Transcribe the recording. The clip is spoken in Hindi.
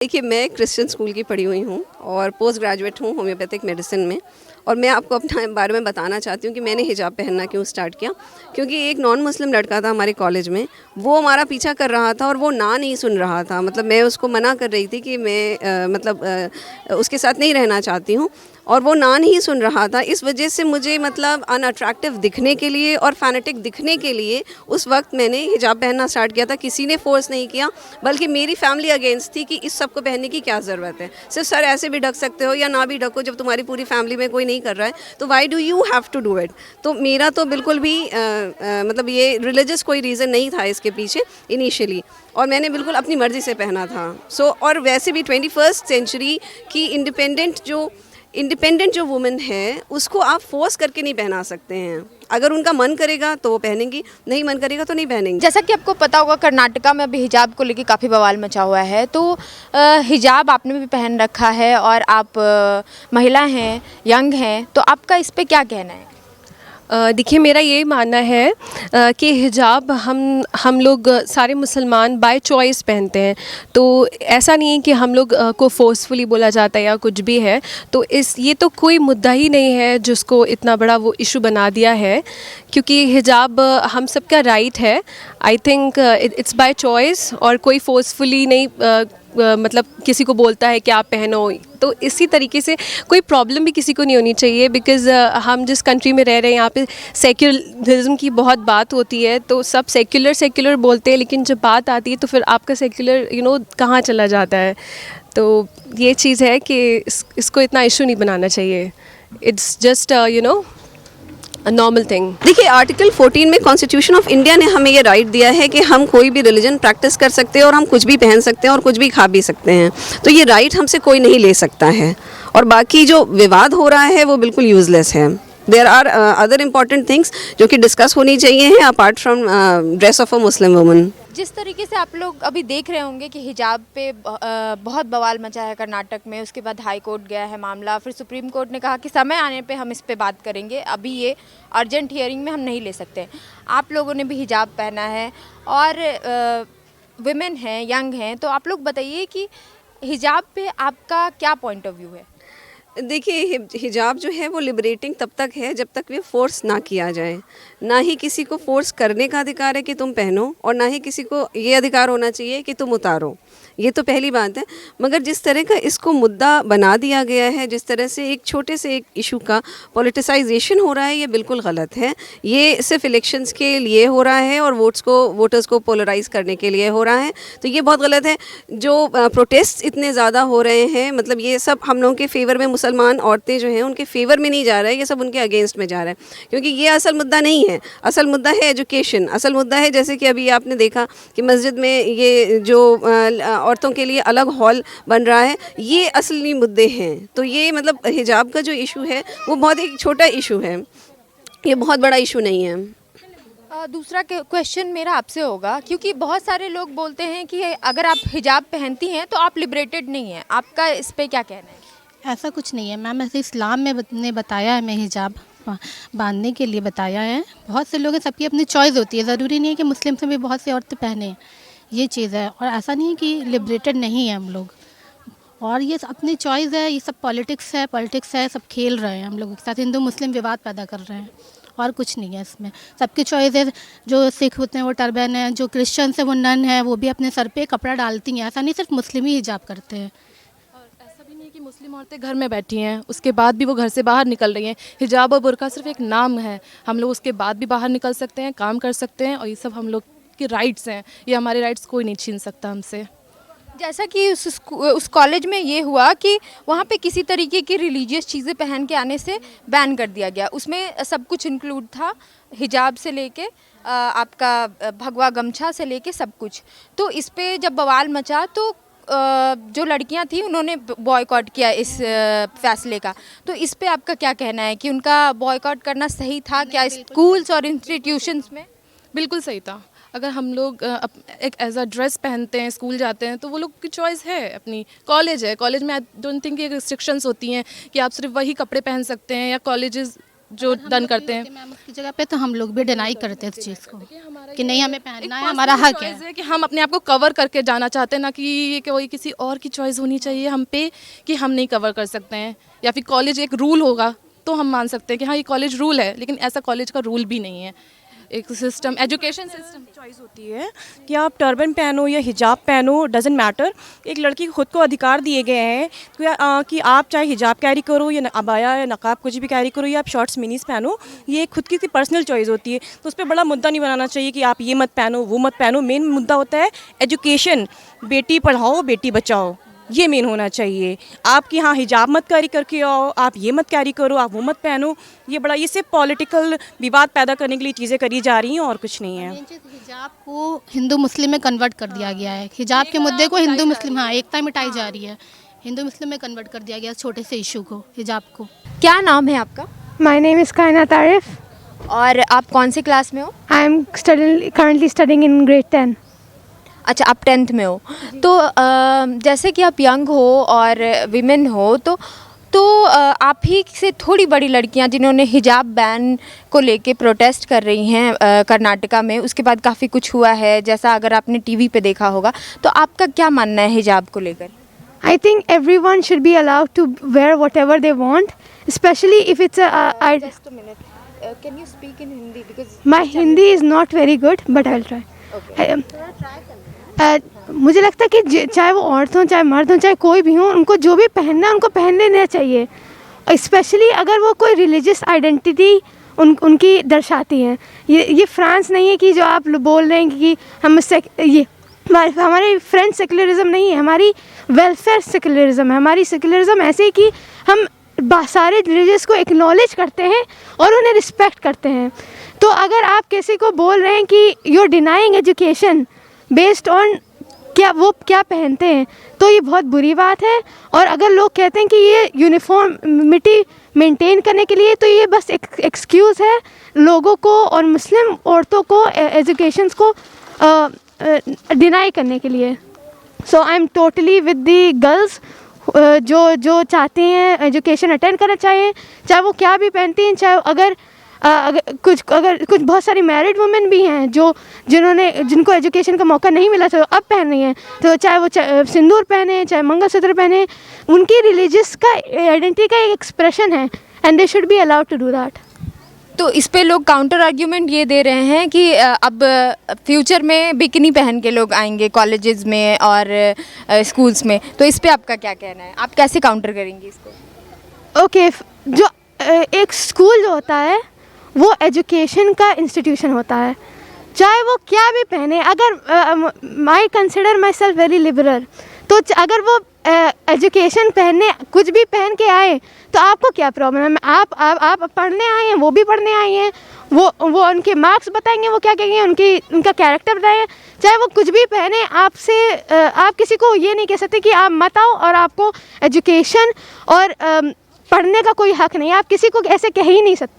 देखिए, मैं क्रिश्चियन स्कूल की पढ़ी हुई हूँ और पोस्ट ग्रेजुएट हूँ होम्योपैथिक मेडिसिन में। और मैं आपको अपने बारे में बताना चाहती हूँ कि मैंने हिजाब पहनना क्यों स्टार्ट किया। क्योंकि एक नॉन मुस्लिम लड़का था हमारे कॉलेज में, वो हमारा पीछा कर रहा था और वो ना नहीं सुन रहा था। मतलब मैं उसको मना कर रही थी कि मैं उसके साथ नहीं रहना चाहती हूँ, और वो ना नहीं सुन रहा था। इस वजह से मुझे मतलब अनअट्रैक्टिव दिखने के लिए और फैनेटिक दिखने के लिए उस वक्त मैंने हिजाब पहनना स्टार्ट किया था। किसी ने फोर्स नहीं किया, बल्कि मेरी फैमिली अगेंस्ट थी कि इस सब को पहनने की क्या ज़रूरत है। सिर्फ सर ऐसे भी ढक सकते हो या ना भी ढको, जब तुम्हारी पूरी फैमिली में कोई नहीं कर रहा है तो why do you have to do it. तो मेरा तो बिल्कुल भी मतलब ये रिलीजियस कोई रीज़न नहीं था इसके पीछे इनिशियली, और मैंने बिल्कुल अपनी मर्ज़ी से पहना था। और वैसे भी 21st सेंचुरी की इंडिपेंडेंट जो वुमेन है उसको आप फोर्स करके नहीं पहना सकते हैं। अगर उनका मन करेगा तो वो पहनेंगी, नहीं मन करेगा तो नहीं पहनेंगी। जैसा कि आपको पता होगा, कर्नाटका में अभी हिजाब को लेकर काफ़ी बवाल मचा हुआ है। तो हिजाब आपने भी पहन रखा है और आप महिला हैं, यंग हैं, तो आपका इस पे क्या कहना है? देखिए, मेरा ये मानना है कि हिजाब हम लोग सारे मुसलमान बाय चॉइस पहनते हैं। तो ऐसा नहीं है कि हम लोग को फोर्सफुली बोला जाता है या कुछ भी है। तो ये तो कोई मुद्दा ही नहीं है जिसको इतना बड़ा वो इशू बना दिया है, क्योंकि हिजाब हम सबका राइट है। I think it's by choice, और कोई फोर्सफुली नहीं मतलब किसी को बोलता है कि आप पहनो। तो इसी तरीके से कोई प्रॉब्लम भी किसी को नहीं होनी चाहिए, बिकॉज़ हम जिस कंट्री में रह रहे हैं यहाँ पे सेक्युलरिज्म की बहुत बात होती है। तो सब सेक्युलर बोलते हैं, लेकिन जब बात आती है तो फिर आपका सेक्युलर कहाँ चला जाता है। तो ये चीज़ है कि इसको इतना इशू नहीं बनाना चाहिए। It's just a normal thing. देखिए, आर्टिकल 14 में कॉन्स्टिट्यूशन ऑफ इंडिया ने हमें ये राइट दिया है कि हम कोई भी रिलीजन प्रैक्टिस कर सकते हैं और हम कुछ भी पहन सकते हैं और कुछ भी खा भी सकते हैं। तो ये राइट हमसे कोई नहीं ले सकता है, और बाकी जो विवाद हो रहा है वो बिल्कुल यूजलेस है। There are other important things जो कि डिस्कस होनी चाहिए apart from dress of a Muslim woman. जिस तरीके से आप लोग अभी देख रहे होंगे कि हिजाब पे बहुत बवाल मचा है कर्नाटक में, उसके बाद हाई कोर्ट गया है मामला, फिर सुप्रीम कोर्ट ने कहा कि समय आने पे हम इस पे बात करेंगे, अभी ये अर्जेंट हियरिंग में हम नहीं ले सकते। आप लोगों ने भी हिजाब पहना है और विमेन हैं, यंग हैं, तो आप लोग बताइए कि हिजाब पे आपका क्या पॉइंट ऑफ व्यू है? देखिए, हिजाब जो है वो लिबरेटिंग तब तक है जब तक वे फोर्स ना किया जाए। ना ही किसी को फोर्स करने का अधिकार है कि तुम पहनो, और ना ही किसी को ये अधिकार होना चाहिए कि तुम उतारो। ये तो पहली बात है। मगर जिस तरह का इसको मुद्दा बना दिया गया है, जिस तरह से एक छोटे से एक इशू का पॉलिटिसाइजेशन हो रहा है, ये बिल्कुल गलत है। ये सिर्फ इलेक्शंस के लिए हो रहा है और वोटर्स को पोलराइज करने के लिए हो रहा है। तो ये बहुत गलत है। जो प्रोटेस्ट इतने ज़्यादा हो रहे हैं, मतलब ये सब हम लोगों के फेवर में, मुसलमान औरतें जो हैं उनके फेवर में नहीं जा रहा है, ये सब उनके अगेंस्ट में जा रहा है। क्योंकि ये असल मुद्दा नहीं है। असल मुद्दा है एजुकेशन। असल मुद्दा है, जैसे कि अभी आपने देखा कि मस्जिद में ये जो औरतों के लिए अलग हॉल बन रहा है, ये असली मुद्दे हैं। तो ये मतलब हिजाब का जो इशू है वो बहुत एक छोटा इशू है, ये बहुत बड़ा इशू नहीं है। दूसरा क्वेश्चन मेरा आपसे होगा, क्योंकि बहुत सारे लोग बोलते हैं कि अगर आप हिजाब पहनती हैं तो आप लिबरेटेड नहीं हैं। आपका इस पे क्या कहना है? ऐसा कुछ नहीं है मैम। ऐसे इस्लाम में ने बताया है, मैं हिजाब बांधने के लिए बताया है। बहुत से लोग हैं, सबकी अपनी चॉइस होती है। ज़रूरी नहीं है कि मुस्लिम से भी बहुत सी औरतें पहने, ये चीज़ है। और ऐसा नहीं है कि लिबरेटेड नहीं है हम लोग, और ये अपनी चॉइस है। ये सब पॉलिटिक्स है, सब खेल रहे हैं हम लोगों के साथ, हिंदू मुस्लिम विवाद पैदा कर रहे हैं, और कुछ नहीं है इसमें। सबकी चॉइस है। जो सिख होते हैं वो टर्बन है, जो क्रिश्चियन है वो नन है, वो भी अपने सर पे कपड़ा डालती हैं। ऐसा नहीं सिर्फ मुस्लिम ही हिजाब करते हैं। और ऐसा भी नहीं है कि मुस्लिम औरतें घर में बैठी हैं, उसके बाद भी वो घर से बाहर निकल रही हैं। हिजाब और बुर्का सिर्फ एक नाम है। हम लोग उसके बाद भी बाहर निकल सकते हैं, काम कर सकते हैं, और ये सब हम लोग के राइट्स हैं। ये हमारे राइट्स कोई नहीं छीन सकता हमसे। जैसा कि उस कॉलेज में ये हुआ कि वहाँ पे किसी तरीके की रिलीजियस चीज़ें पहन के आने से बैन कर दिया गया। उसमें सब कुछ इंक्लूड था, हिजाब से लेके आपका भगवा गमछा से लेके सब कुछ। तो इस पे जब बवाल मचा तो जो लड़कियां थी उन्होंने बॉयकॉट किया इस फैसले का। तो इस पे आपका क्या कहना है कि उनका बॉयकॉट करना सही था क्या स्कूल्स और इंस्टीट्यूशंस में? बिल्कुल सही था। अगर हम लोग एक एज अ ड्रेस पहनते हैं, स्कूल जाते हैं, तो वो लोग की चॉइस है अपनी। कॉलेज है, कॉलेज में आई डोंट थिंक ये रिस्ट्रिक्शंस होती हैं कि आप सिर्फ वही कपड़े पहन सकते हैं, या कॉलेजेस जो डन करते हैं। मैम उसकी जगह पे तो हम लोग भी डिनाई करते हैं इस चीज़ को कि नहीं हमें पहनना है, हमारा हक है। चॉइस है कि हम अपने आप को कवर करके जाना चाहते हैं, ना कि ये कोई किसी और की चॉइस होनी चाहिए हम पे कि हम नहीं कवर कर सकते हैं, या फिर कॉलेज एक रूल होगा तो हम मान सकते हैं कि हाँ ये कॉलेज रूल है, लेकिन ऐसा कॉलेज का रूल भी नहीं है। एक सिस्टम, एजुकेशन सिस्टम चॉइस होती है कि आप टर्बन पहनो या हिजाब पहनो, डजेंट मैटर। एक लड़की को खुद को अधिकार दिए गए हैं कि आप चाहे हिजाब कैरी करो या अबाया या नकाब कुछ भी कैरी करो या आप शॉर्ट्स मिनीस पहनो, ये खुद की पर्सनल चॉइस होती है। तो उस पर बड़ा मुद्दा नहीं बनाना चाहिए कि आप ये मत पहनो वो मत पहनो। मेन मुद्दा होता है एजुकेशन, बेटी पढ़ाओ बेटी बचाओ, ये मेन होना चाहिए। आपकी हाँ हिजाब मत कैरी करके आओ, आप ये मत कैरी करो, आप वो मत पहनो, ये सिर्फ पॉलिटिकल विवाद पैदा करने के लिए चीज़ें करी जा रही हैं और कुछ नहीं है। हिजाब को हिंदू मुस्लिम में कन्वर्ट कर दिया गया है। हिजाब के मुद्दे को हिंदू मुस्लिम, हाँ एकता मिटाई जा रही है, हिंदू मुस्लिम में कन्वर्ट कर दिया गया छोटे से इशू को, हिजाब को। क्या नाम है आपका? My name is Kaina Tarif. और आप कौन से क्लास में हो? I am currently studying in grade 10. अच्छा, आप 10th में हो। तो जैसे कि आप यंग हो और विमेन हो, तो आप ही से थोड़ी बड़ी लड़कियां जिन्होंने हिजाब बैन को लेके प्रोटेस्ट कर रही हैं कर्नाटका में, उसके बाद काफ़ी कुछ हुआ है, जैसा अगर आपने टीवी पे देखा होगा, तो आपका क्या मानना है हिजाब को लेकर? I think everyone should be allowed to wear whatever they want, especially if it's Just a minute. Can you speak in Hindi? Because my Hindi is not very good, but I'll try. मुझे लगता है कि चाहे वो औरत हो, चाहे मर्द हो, चाहे कोई भी हो, उनको जो भी पहनना है उनको पहन लेना चाहिए, स्पेशली अगर वो कोई रिलीजियस आइडेंटिटी उनकी दर्शाती हैं। ये फ्रांस नहीं है कि जो आप बोल रहे हैं कि हम ये हमारी फ्रेंच सेकुलरिज्म नहीं है, हमारी वेलफेयर सेकुलरिज्म है। हमारी सेकुलरिज्म ऐसे है कि हम सारे रिलीजियस को एक्नॉलेज करते हैं और उन्हें रिस्पेक्ट करते हैं। तो अगर आप किसी को बोल रहे हैं कि you are denying education based on क्या पहनते हैं, तो ये बहुत बुरी बात है। और अगर लोग कहते हैं कि ये यूनिफॉर्मिटी मेंटेन करने के लिए, तो ये बस एक एक्सक्यूज़ है लोगों को और मुस्लिम औरतों को एजुकेशंस को डिनाई करने के लिए। So I am totally with the girls जो चाहती हैं एजुकेशन अटेंड करना चाहिए, चाहे वो क्या भी पहनती हैं, चाहे अगर कुछ बहुत सारी मैरिड वुमेन भी हैं जिनको एजुकेशन का मौका नहीं मिला था, अब पहन रही हैं, तो चाहे वो सिंदूर पहने, चाहे मंगलसूत्र पहने, उनकी रिलीजियस का आइडेंटिटी का एक एक्सप्रेशन है, and they should be allowed to do that. तो इस पे लोग काउंटर आर्ग्यूमेंट ये दे रहे हैं कि अब फ्यूचर में बिकिनी पहन के लोग आएंगे कॉलेजेस में और स्कूल्स में, तो इस पे आपका क्या कहना है? आप कैसे काउंटर करेंगे इसको? ओके, जो एक स्कूल जो होता है वो एजुकेशन का इंस्टीट्यूशन होता है, चाहे वो क्या भी पहने। अगर I consider my self very liberal, तो अगर वो एजुकेशन पहनने कुछ भी पहन के आए तो आपको क्या प्रॉब्लम है? आप पढ़ने आए हैं, वो भी पढ़ने आए हैं, वो उनके मार्क्स बताएंगे, वो क्या कहेंगे, उनका कैरेक्टर बताएंगे। चाहे वो कुछ भी पहने, आप किसी को ये नहीं कह सकते कि आप मत आओ और आपको एजुकेशन और पढ़ने का कोई हक नहीं है। आप किसी को ऐसे कह ही नहीं सकते।